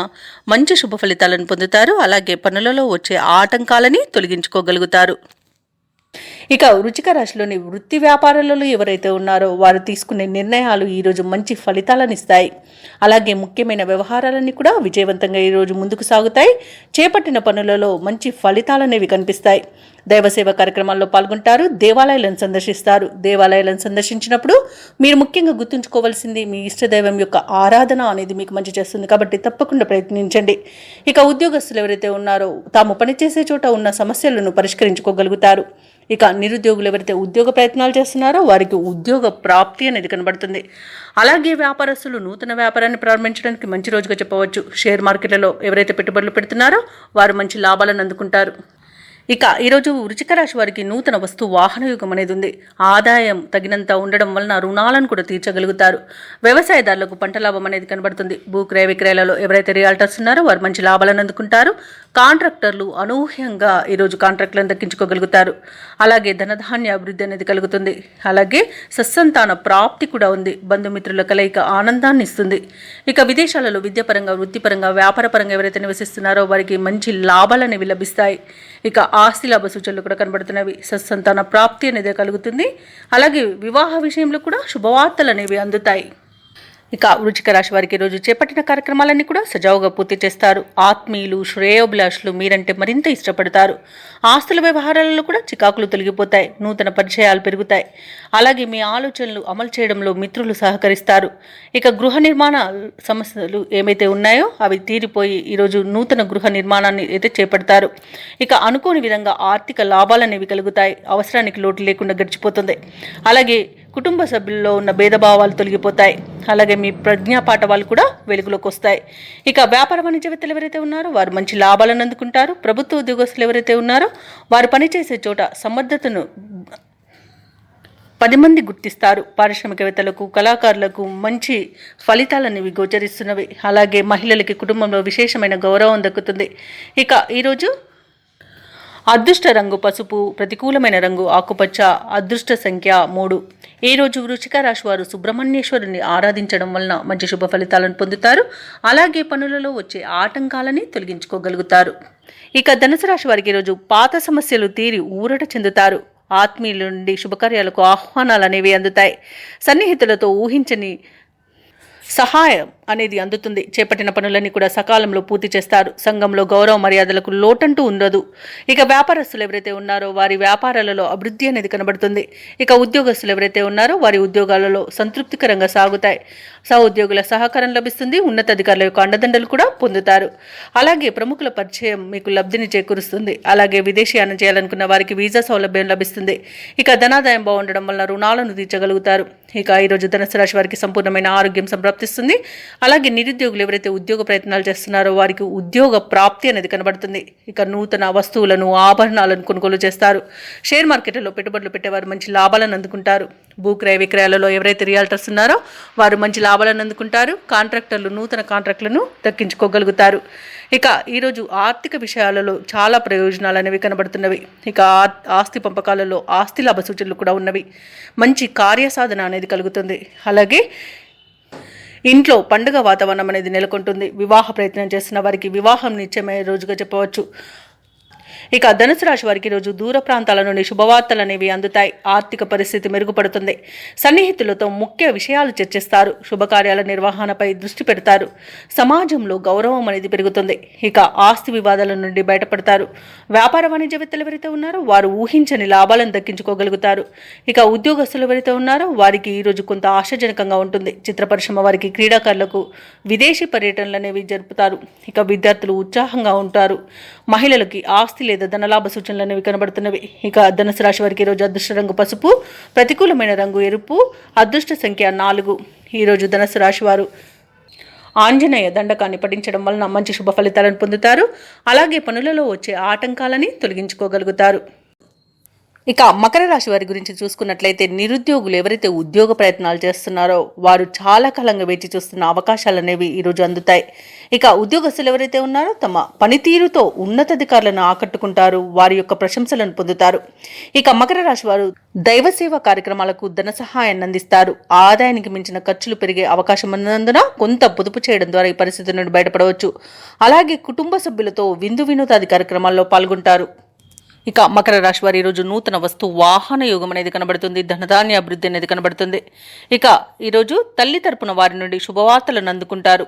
మంచి శుభ ఫలితాలను పొందుతారు. అలాగే పనులలో వచ్చే ఆటంకాలని తొలగించుకోగలుగుతారు. ఇక వృశ్చిక రాశిలోని వృత్తి వ్యాపారాలలో ఎవరైతే ఉన్నారో వారు తీసుకునే నిర్ణయాలు ఈరోజు మంచి ఫలితాలను ఇస్తాయి. అలాగే ముఖ్యమైన వ్యవహారాలన్నీ కూడా విజయవంతంగా ఈరోజు ముందుకు సాగుతాయి. చేపట్టిన పనులలో మంచి ఫలితాలనేవి కనిపిస్తాయి. దైవసేవ కార్యక్రమాల్లో పాల్గొంటారు. దేవాలయాలను సందర్శిస్తారు. దేవాలయాలను సందర్శించినప్పుడు మీరు ముఖ్యంగా గుర్తుంచుకోవాల్సింది మీ ఇష్టదైవం యొక్క ఆరాధన అనేది మీకు మంచి చేస్తుంది. కాబట్టి తప్పకుండా ప్రయత్నించండి. ఇక ఉద్యోగస్తులు ఎవరైతే ఉన్నారో తాము పనిచేసే చోట ఉన్న సమస్యలను పరిష్కరించుకోగలుగుతారు. ఇక నిరుద్యోగులు ఎవరైతే ఉద్యోగ ప్రయత్నాలు చేస్తున్నారో వారికి ఉద్యోగ ప్రాప్తి అనేది కనబడుతుంది. అలాగే వ్యాపారస్తులు నూతన వ్యాపారాన్ని ప్రారంభించడానికి మంచి రోజుగా చెప్పవచ్చు. షేర్ మార్కెట్లలో ఎవరైతే పెట్టుబడులు పెడుతున్నారో వారు మంచి లాభాలను అందుకుంటారు. ఇక ఈరోజు వృశ్చిక రాశి వారికి నూతన వస్తు వాహన యుగం అనేది ఉంది. ఆదాయం తగినంత ఉండడం వలన రుణాలను కూడా తీర్చగలుగుతారు. వ్యవసాయదారులకు పంట లాభం అనేది కనబడుతుంది. భూక్రయ విక్రయాలలో ఎవరైతే రియాల్టర్స్ ఉన్నారో వారు మంచి లాభాలను అందుకుంటారు. కాంట్రాక్టర్లు అనూహ్యంగా ఈరోజు కాంట్రాక్టులను దక్కించుకోగలుగుతారు. అలాగే ధనధాన్య అభివృద్ధి అనేది కలుగుతుంది. అలాగే సత్సంతాన ప్రాప్తి కూడా ఉంది. బంధుమిత్రుల కలయిక ఆనందాన్ని ఇస్తుంది. ఇక విదేశాలలో విద్యాపరంగా, వృత్తిపరంగా, వ్యాపారపరంగా ఎవరైతే నివసిస్తున్నారో వారికి మంచి లాభాలు అనేవి లభిస్తాయి. ఇక ఆస్తి లాభ సూచనలు కూడా కనబడుతున్నవి. సత్సంతాన ప్రాప్తి అనేది కలుగుతుంది. అలాగే వివాహ విషయంలో కూడా శుభవార్తలు అనేవి అందుతాయి. ఇక వృశ్చిక రాశి వారికి ఈరోజు చేపట్టిన కార్యక్రమాలన్నీ కూడా సజావుగా పూర్తి చేస్తారు. ఆత్మీయులు, శ్రేయోభిలాషులు మీరంటే మరింత ఇష్టపడతారు. ఆస్తుల వ్యవహారాలలో కూడా చికాకులు తొలగిపోతాయి. నూతన పరిచయాలు పెరుగుతాయి. అలాగే మీ ఆలోచనలు అమలు చేయడంలో మిత్రులు సహకరిస్తారు. ఇక గృహ నిర్మాణ సమస్యలు ఏమైతే ఉన్నాయో అవి తీరిపోయి ఈరోజు నూతన గృహ నిర్మాణాన్ని అయితే చేపడతారు. ఇక అనుకోని విధంగా ఆర్థిక లాభాలు అనేవి కలుగుతాయి. అవసరానికి లోటు లేకుండా గడిచిపోతుంది. అలాగే కుటుంబ సభ్యుల్లో ఉన్న భేదభావాలు తొలగిపోతాయి. అలాగే మీ ప్రజ్ఞాపాఠవాలు కూడా వెలుగులోకి వస్తాయి. ఇక వ్యాపార వాణిజ్యవేత్తలు ఎవరైతే ఉన్నారో వారు మంచి లాభాలను అందుకుంటారు. ప్రభుత్వ ఉద్యోగస్తులు ఎవరైతే ఉన్నారో వారు పనిచేసే చోట సమర్థతను 10 మంది గుర్తిస్తారు. పారిశ్రామికవేత్తలకు, కళాకారులకు మంచి ఫలితాలనేవి గోచరిస్తున్నవి. అలాగే మహిళలకి కుటుంబంలో విశేషమైన గౌరవం దక్కుతుంది. ఇక ఈరోజు అదృష్ట రంగు పసుపు, ప్రతికూలమైన రంగు ఆకుపచ్చ, అదృష్ట సంఖ్య 3. ఈరోజు వృశ్చిక రాశి వారు సుబ్రహ్మణ్యేశ్వరుని ఆరాధించడం వలన మంచి శుభ ఫలితాలను పొందుతారు. అలాగే పనులలో వచ్చే ఆటంకాలని తొలగించుకోగలుగుతారు. ఇక ధనుసు రాశి వారికి ఈరోజు పాత సమస్యలు తీరి ఊరట చెందుతారు. ఆత్మీయుల నుండి శుభకార్యాలకు ఆహ్వానాలు అనేవి అందుతాయి. సన్నిహితులతో ఊహించని సహాయం అనేది అందుతుంది. చేపట్టిన పనులన్నీ కూడా సకాలంలో పూర్తి చేస్తారు. సంఘంలో గౌరవ మర్యాదలకు లోటంటూ ఉండదు. ఇక వ్యాపారస్తులు ఎవరైతే ఉన్నారో వారి వ్యాపారాలలో అభివృద్ధి అనేది కనబడుతుంది. ఇక ఉద్యోగస్తులు ఎవరైతే ఉన్నారో వారి ఉద్యోగాలలో సంతృప్తికరంగా సాగుతాయి. సహోద్యోగుల సహకారం లభిస్తుంది. ఉన్నతాధికారుల యొక్క అండదండలు కూడా పొందుతారు. అలాగే ప్రముఖుల పరిచయం మీకు లబ్ధిని చేకూరుస్తుంది. అలాగే విదేశీయానం చేయాలనుకున్న వారికి వీసా సౌలభ్యం లభిస్తుంది. ఇక ధనాదాయం బాగుండడం వల్ల రుణాలను తీర్చగలుగుతారు. ఇక ఈరోజు ధనుసు రాశి వారికి సంపూర్ణమైన ఆరోగ్యం సంప్రాప్తిస్తుంది. అలాగే నిరుద్యోగులు ఎవరైతే ఉద్యోగ ప్రయత్నాలు చేస్తున్నారో వారికి ఉద్యోగ ప్రాప్తి అనేది కనబడుతుంది. ఇక నూతన వస్తువులను, ఆభరణాలను కొనుగోలు చేస్తారు. షేర్ మార్కెట్లో పెట్టుబడులు పెట్టేవారు మంచి లాభాలను అందుకుంటారు. భూక్రయ విక్రయాలలో ఎవరైతే రియాల్టర్స్ ఉన్నారో వారు మంచి లాభాలను అందుకుంటారు. కాంట్రాక్టర్లు నూతన కాంట్రాక్టులను దక్కించుకోగలుగుతారు. ఇక ఈరోజు ఆర్థిక విషయాలలో చాలా ప్రయోజనాలు అనేవి కనబడుతున్నవి. ఇక ఆస్తి పంపకాలలో ఆస్తి లాభ సూచనలు కూడా ఉన్నవి. మంచి కార్యసాధన అనేది కలుగుతుంది. అలాగే ఇంట్లో పండుగ వాతావరణం అనేది నెలకొంటుంది. వివాహ ప్రయత్నం చేస్తున్న వారికి వివాహం నిశ్చయమయ్యే రోజుగా చెప్పవచ్చు. ఇక ధనుసు రాశి వారికి ఈరోజు దూర ప్రాంతాల నుండి శుభవార్తలు అనేవి అందుతాయి. ఆర్థిక పరిస్థితి మెరుగుపడుతుంది. సన్నిహితులతో ముఖ్య విషయాలు చర్చిస్తారు. శుభకార్యాల నిర్వహణపై దృష్టి పెడతారు. సమాజంలో గౌరవం అనేది పెరుగుతుంది. ఇక ఆస్తి వివాదాల నుండి బయటపడతారు. వ్యాపార వాణిజ్యవేత్తలు ఎవరైతే ఉన్నారో వారు ఊహించని లాభాలను దక్కించుకోగలుగుతారు. ఇక ఉద్యోగస్తులు ఎవరైతే ఉన్నారో వారికి ఈరోజు కొంత ఆశాజనకంగా ఉంటుంది. చిత్ర పరిశ్రమ వారికి, క్రీడాకారులకు విదేశీ పర్యటనలు అనేవి జరుపుతారు. ఇక విద్యార్థులు ఉత్సాహంగా ఉంటారు. మహిళలకి ఆస్తి లేదా ధనలాభ సూచనలు అనేవి కనబడుతున్నవి. ఇక ధనుసు రాశి వారికి ఈరోజు అదృష్ట రంగు పసుపు, ప్రతికూలమైన రంగు ఎరుపు, అదృష్ట సంఖ్య 4. ఈరోజు ధనుసు రాశి వారు ఆంజనేయ దండకాన్ని పఠించడం వలన మంచి శుభ ఫలితాలను పొందుతారు. అలాగే పనులలో వచ్చే ఆటంకాలని తొలగించుకోగలుగుతారు. ఇక మకర రాశి వారి గురించి చూసుకున్నట్లయితే నిరుద్యోగులు ఎవరైతే ఉద్యోగ ప్రయత్నాలు చేస్తున్నారో వారు చాలా కాలంగా వేచి చూస్తున్న అవకాశాలు అనేవి ఈరోజు అందుతాయి. ఇక ఉద్యోగస్తులు ఎవరైతే ఉన్నారో తమ పనితీరుతో ఉన్నతాధికారులను ఆకట్టుకుంటారు. వారి యొక్క ప్రశంసలను పొందుతారు. ఇక మకర రాశి వారు దైవ సేవా కార్యక్రమాలకు ధన సహాయాన్ని అందిస్తారు. ఆదాయానికి మించిన ఖర్చులు పెరిగే అవకాశం ఉన్నందున కొంత పొదుపు చేయడం ద్వారా ఈ పరిస్థితి నుండి బయటపడవచ్చు. అలాగే కుటుంబ సభ్యులతో విందు వినోదాది కార్యక్రమాల్లో పాల్గొంటారు. ఇక మకర రాశి వారి ఈరోజు నూతన వస్తు వాహన యోగం అనేది కనబడుతుంది. ధనధాన్య అభివృద్ధి అనేది కనబడుతుంది. ఇక ఈరోజు తల్లి తరపున వారి నుండి శుభవార్తలను అందుకుంటారు.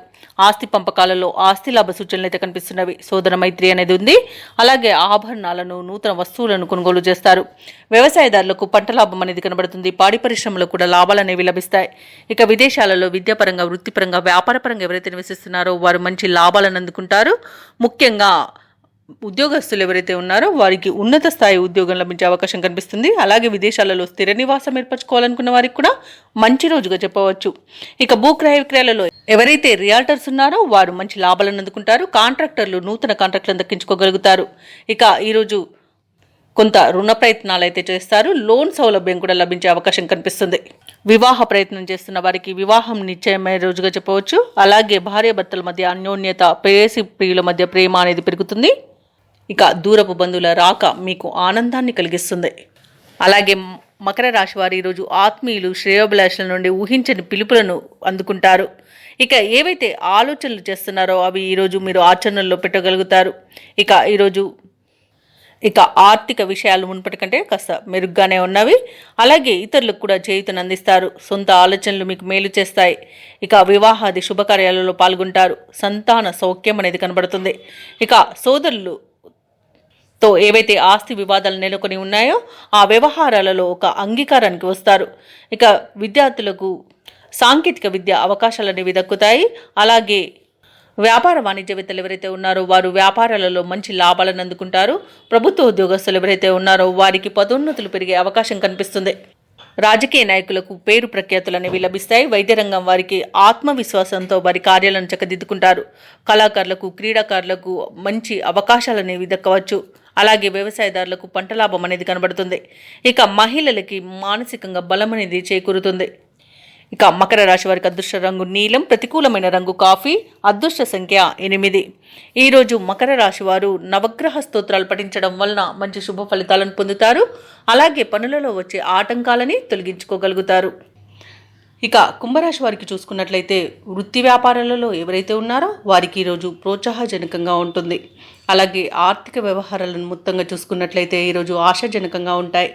ఆస్తి పంపకాలలో ఆస్తి లాభ సూచనలు అయితే కనిపిస్తున్నవి. సోదర మైత్రి అనేది ఉంది. అలాగే ఆభరణాలను, నూతన వస్తువులను కొనుగోలు చేస్తారు. వ్యవసాయదారులకు పంట లాభం అనేది కనబడుతుంది. పాడి పరిశ్రమలో కూడా లాభాలు అనేవి లభిస్తాయి. ఇక విదేశాలలో విద్యాపరంగా, వృత్తిపరంగా, వ్యాపారపరంగా ఎవరైతే నివసిస్తున్నారో వారు మంచి లాభాలను అందుకుంటారు. ముఖ్యంగా ఉద్యోగస్తులు ఎవరైతే ఉన్నారో వారికి ఉన్నత స్థాయి ఉద్యోగం లభించే అవకాశం కనిపిస్తుంది. అలాగే విదేశాలలో స్థిర నివాసం ఏర్పరచుకోవాలనుకున్న వారికి కూడా మంచి రోజుగా చెప్పవచ్చు. ఇక భూక్రయ విక్రయాలలో ఎవరైతే రియాల్టర్స్ ఉన్నారో వారు మంచి లాభాలను అందుకుంటారు. కాంట్రాక్టర్లు నూతన కాంట్రాక్టులను దక్కించుకోగలుగుతారు. ఇక ఈరోజు కొంత రుణ ప్రయత్నాలు అయితే చేస్తారు. లోన్ సౌలభ్యం కూడా లభించే అవకాశం కనిపిస్తుంది. వివాహ ప్రయత్నం చేస్తున్న వారికి వివాహం నిశ్చయమైన రోజుగా చెప్పవచ్చు. అలాగే భార్యాభర్తల మధ్య అన్యోన్యత, ప్రేయసి ప్రియుల మధ్య ప్రేమ అనేది పెరుగుతుంది. ఇక దూరపు బంధువుల రాక మీకు ఆనందాన్ని కలిగిస్తుంది. అలాగే మకర రాశి వారు ఈరోజు ఆత్మీయులు, శ్రేయోభిలాషుల నుండి ఊహించని పిలుపులను అందుకుంటారు. ఇక ఏవైతే ఆలోచనలు చేస్తున్నారో అవి ఈరోజు మీరు ఆచరణలో పెట్టగలుగుతారు. ఇక ఈరోజు ఆర్థిక విషయాలు మునుపటి కంటే కాస్త మెరుగ్గానే ఉన్నవి. అలాగే ఇతరులకు కూడా చేయూతను అందిస్తారు. సొంత ఆలోచనలు మీకు మేలు చేస్తాయి. ఇక వివాహాది శుభకార్యాలలో పాల్గొంటారు. సంతాన సౌఖ్యం అనేది కనబడుతుంది. ఇక సోదరులతో ఏవైతే ఆస్తి వివాదాలు నెలకొని ఉన్నాయో ఆ వ్యవహారాలలో ఒక అంగీకారానికి వస్తారు. ఇక విద్యార్థులకు సాంకేతిక విద్య అవకాశాలు అనేవి దక్కుతాయి. అలాగే వ్యాపార వాణిజ్యవేత్తలు ఎవరైతే ఉన్నారో వారు వ్యాపారాలలో మంచి లాభాలను అందుకుంటారు. ప్రభుత్వ ఉద్యోగస్తులు ఎవరైతే ఉన్నారో వారికి పదోన్నతులు పెరిగే అవకాశం కనిపిస్తుంది. రాజకీయ నాయకులకు పేరు ప్రఖ్యాతులు అనేవి లభిస్తాయి. వైద్య రంగం వారికి ఆత్మవిశ్వాసంతో వారి కార్యాలను చక్కదిద్దుకుంటారు. కళాకారులకు, క్రీడాకారులకు మంచి అవకాశాలు అనేవి దక్కవచ్చు. అలాగే వ్యవసాయదారులకు పంట లాభం అనేది కనబడుతుంది. ఇక మహిళలకి మానసికంగా బలం అనేది చేకూరుతుంది. ఇక మకర రాశి వారికి అదృష్ట రంగు నీలం, ప్రతికూలమైన రంగు కాఫీ, అదృష్ట సంఖ్య 8. ఈరోజు మకర రాశి వారు నవగ్రహ స్తోత్రాలు పఠించడం వలన మంచి శుభ ఫలితాలను పొందుతారు. అలాగే పనులలో వచ్చే ఆటంకాలని తొలగించుకోగలుగుతారు. ఇక కుంభరాశి వారికి చూసుకున్నట్లయితే వృత్తి వ్యాపారాలలో ఎవరైతే ఉన్నారో వారికి ఈరోజు ప్రోత్సాహజనకంగా ఉంటుంది. అలాగే ఆర్థిక వ్యవహారాలను మొత్తంగా చూసుకున్నట్లయితే ఈరోజు ఆశాజనకంగా ఉంటాయి.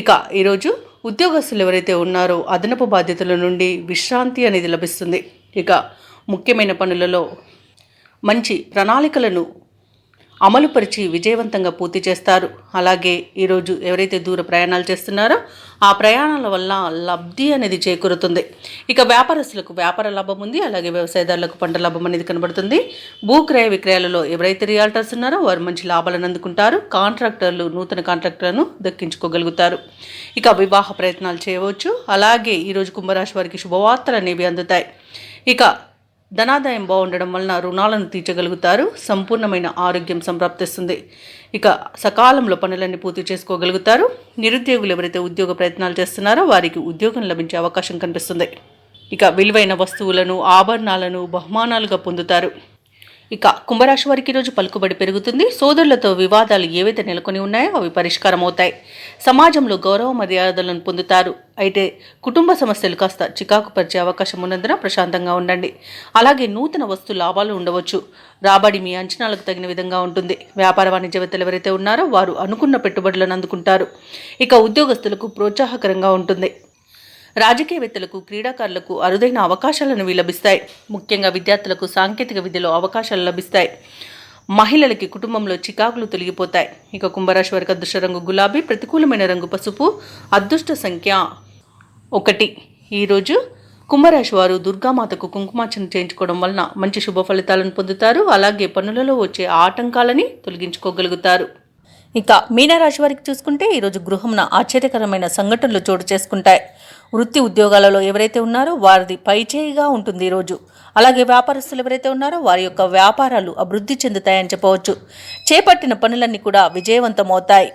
ఇక ఈరోజు ఉద్యోగస్తులు ఎవరైతే ఉన్నారో అదనపు బాధ్యతల నుండి విశ్రాంతి అనేది లభిస్తుంది. ఇక ముఖ్యమైన పనులలో మంచి ప్రణాళికలను అమలుపరిచి విజయవంతంగా పూర్తి చేస్తారు. అలాగే ఈరోజు ఎవరైతే దూర ప్రయాణాలు చేస్తున్నారో ఆ ప్రయాణాల వల్ల లబ్ధి అనేది చేకూరుతుంది. ఇక వ్యాపారస్తులకు వ్యాపార లాభం ఉంది. అలాగే వ్యవసాయదారులకు పంట లాభం అనేది కనబడుతుంది. భూక్రయ విక్రయాలలో ఎవరైతే రియాల్టర్స్ ఉన్నారో వారు మంచి లాభాలను అందుకుంటారు. కాంట్రాక్టర్లు నూతన కాంట్రాక్టులను దక్కించుకోగలుగుతారు. ఇక వివాహ ప్రయత్నాలు చేయవచ్చు. అలాగే ఈరోజు కుంభరాశి వారికి శుభవార్తలు అనేవి అందుతాయి. ఇక ధనాదాయం బాగుండడం వలన రుణాలను తీర్చగలుగుతారు. సంపూర్ణమైన ఆరోగ్యం సంప్రాప్తిస్తుంది. ఇక సకాలంలో పనులన్నీ పూర్తి చేసుకోగలుగుతారు. నిరుద్యోగులు ఎవరైతే ఉద్యోగ ప్రయత్నాలు చేస్తున్నారో వారికి ఉద్యోగం లభించే అవకాశం కనిపిస్తుంది. ఇక విలువైన వస్తువులను, ఆభరణాలను బహుమానాలుగా పొందుతారు. ఇక కుంభరాశి వారికి ఈరోజు పలుకుబడి పెరుగుతుంది. సోదరులతో వివాదాలు ఏవైతే నెలకొని ఉన్నాయో అవి పరిష్కారం అవుతాయి. సమాజంలో గౌరవ మర్యాదలను పొందుతారు. అయితే కుటుంబ సమస్యలు కాస్త చికాకు పరిచే అవకాశం ఉన్నందున ప్రశాంతంగా ఉండండి. అలాగే నూతన వస్తు లాభాలు ఉండవచ్చు. రాబడి మీ అంచనాలకు తగిన విధంగా ఉంటుంది. వ్యాపార వాణిజ్యవేత్తలు ఎవరైతే ఉన్నారో వారు అనుకున్న పెట్టుబడులను అందుకుంటారు. ఇక ఉద్యోగస్తులకు ప్రోత్సాహకరంగా ఉంటుంది. రాజకీయవేత్తలకు, క్రీడాకారులకు అరుదైన అవకాశాలను లభిస్తాయి. ముఖ్యంగా విద్యార్థులకు సాంకేతిక విద్యలో అవకాశాలు లభిస్తాయి. మహిళలకి కుటుంబంలో చికాకులు తొలగిపోతాయి. ఇక కుంభరాశి వారికి అదృష్ట రంగు గులాబీ, ప్రతికూలమైన రంగు పసుపు, అదృష్ట సంఖ్య 1. ఈరోజు కుంభరాశి వారు దుర్గామాతకు కుంకుమార్చన చేయించుకోవడం వలన మంచి శుభ ఫలితాలను పొందుతారు. అలాగే పనులలో వచ్చే ఆటంకాలని తొలగించుకోగలుగుతారు. ఇక మీనరాశి వారికి చూసుకుంటే ఈరోజు గృహంన ఆశ్చర్యకరమైన సంఘటనలు చోటు చేసుకుంటాయి. వృత్తి ఉద్యోగాలలో ఎవరైతే ఉన్నారో వారిది పైచేయిగా ఉంటుంది ఈరోజు. అలాగే వ్యాపారస్తులు ఎవరైతే ఉన్నారో వారి యొక్క వ్యాపారాలు అభివృద్ధి చెందుతాయని చెప్పవచ్చు. చేపట్టిన పనులన్నీ కూడా విజయవంతమవుతాయి.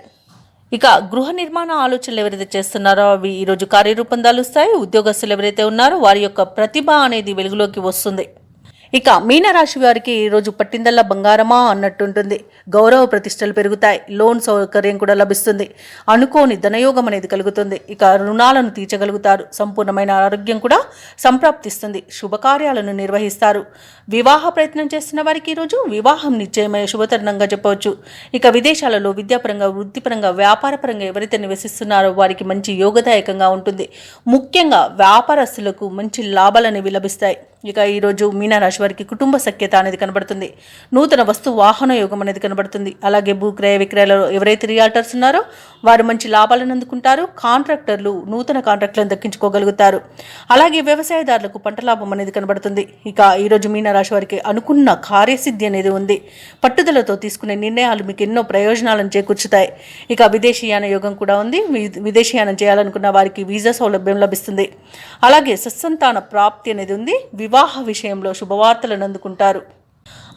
ఇక గృహ నిర్మాణ ఆలోచనలు ఎవరైతే చేస్తున్నారో అవి ఈరోజు కార్యరూపం దాలుస్తాయి. ఉద్యోగస్తులు ఎవరైతే ఉన్నారో వారి యొక్క ప్రతిభ అనేది వెలుగులోకి వస్తుంది. ఇక మీనరాశి వారికి ఈరోజు పట్టిందల్లా బంగారమా అన్నట్టుంటుంది. గౌరవ ప్రతిష్టలు పెరుగుతాయి. లోన్ సౌకర్యం కూడా లభిస్తుంది. అనుకోని ధనయోగం అనేది కలుగుతుంది. ఇక రుణాలను తీర్చగలుగుతారు. సంపూర్ణమైన ఆరోగ్యం కూడా సంప్రాప్తిస్తుంది. శుభకార్యాలను నిర్వహిస్తారు. వివాహ ప్రయత్నం చేస్తున్న వారికి ఈరోజు వివాహం నిశ్చయమైన శుభతరుణంగా చెప్పవచ్చు. ఇక విదేశాలలో విద్యాపరంగా, వృత్తిపరంగా, వ్యాపారపరంగా ఎవరైతే నివసిస్తున్నారో వారికి మంచి యోగదాయకంగా ఉంటుంది. ముఖ్యంగా వ్యాపారస్తులకు మంచి లాభాలనేవి లభిస్తాయి. ఇక ఈరోజు మీనరాశి వారికి కుటుంబ సఖ్యత అనేది కనబడుతుంది. నూతన వస్తు వాహన యోగం అనేది కనబడుతుంది. అలాగే భూక్రయ విక్రయాలలో ఎవరైతే రియాల్టర్స్ ఉన్నారో వారు మంచి లాభాలను అందుకుంటారు. కాంట్రాక్టర్లు నూతన కాంట్రాక్టులను దక్కించుకోగలుగుతారు. అలాగే వ్యవసాయదారులకు పంట లాభం అనేది కనబడుతుంది. ఇక ఈరోజు మీనరాశి వారికి అనుకున్న కార్యసిద్ధి అనేది ఉంది. పట్టుదలతో తీసుకునే నిర్ణయాలు మీకు ఎన్నో ప్రయోజనాలను చేకూర్చుతాయి. ఇక విదేశీయాన యోగం కూడా ఉంది. విదేశీయానం చేయాలనుకున్న వారికి వీసా సౌలభ్యం లభిస్తుంది. అలాగే సత్సంతాన ప్రాప్తి అనేది ఉంది. వివాహ విషయంలో శుభవార్తలను అందుకుంటారు.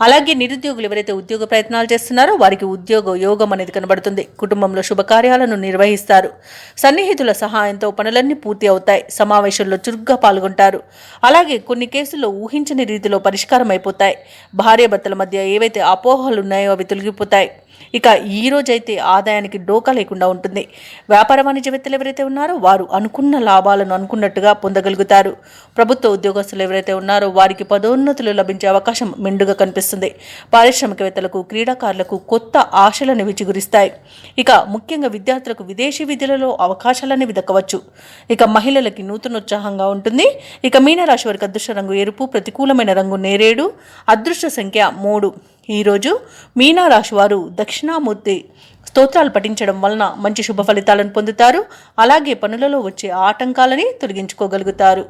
అలాగే నిరుద్యోగులు ఎవరైతే ఉద్యోగ ప్రయత్నాలు చేస్తున్నారో వారికి ఉద్యోగ యోగం అనేది కనబడుతుంది. కుటుంబంలో శుభకార్యాలను నిర్వహిస్తారు. సన్నిహితుల సహాయంతో పనులన్నీ పూర్తి అవుతాయి. సమావేశంలో చురుగ్గా పాల్గొంటారు. అలాగే కొన్ని కేసుల్లో ఊహించని రీతిలో పరిష్కారం అయిపోతాయి. భార్యాభర్తల మధ్య ఏవైతే అపోహలు ఉన్నాయో అవి తొలగిపోతాయి. ఇక ఈ రోజైతే ఆదాయానికి డోకా లేకుండా ఉంటుంది. వ్యాపార వాణిజ్యవేత్తలు ఎవరైతే ఉన్నారో వారు అనుకున్న లాభాలను అనుకున్నట్టుగా పొందగలుగుతారు. ప్రభుత్వ ఉద్యోగస్తులు ఎవరైతే ఉన్నారో వారికి పదోన్నతులు లభించే అవకాశం మెండుగా కనిపిస్తుంది. పారిశ్రామికవేత్తలకు, క్రీడాకారులకు కొత్త ఆశలను విచిగురిస్తాయి. ఇక ముఖ్యంగా విద్యార్థులకు విదేశీ విద్యలలో అవకాశాలనేవి దక్కవచ్చు. ఇక మహిళలకి నూతనోత్సాహంగా ఉంటుంది. ఇక మీనరాశి వారికి అదృష్ట రంగు ఎరుపు, ప్రతికూలమైన రంగు నేరేడు, అదృష్ట సంఖ్య 3. ఈరోజు మీనరాశి వారు దక్షిణామూర్తి స్తోత్రాలు పఠించడం వలన మంచి శుభ ఫలితాలను పొందుతారు. అలాగే పనులలో వచ్చే ఆటంకాలని తొలగించుకోగలుగుతారు.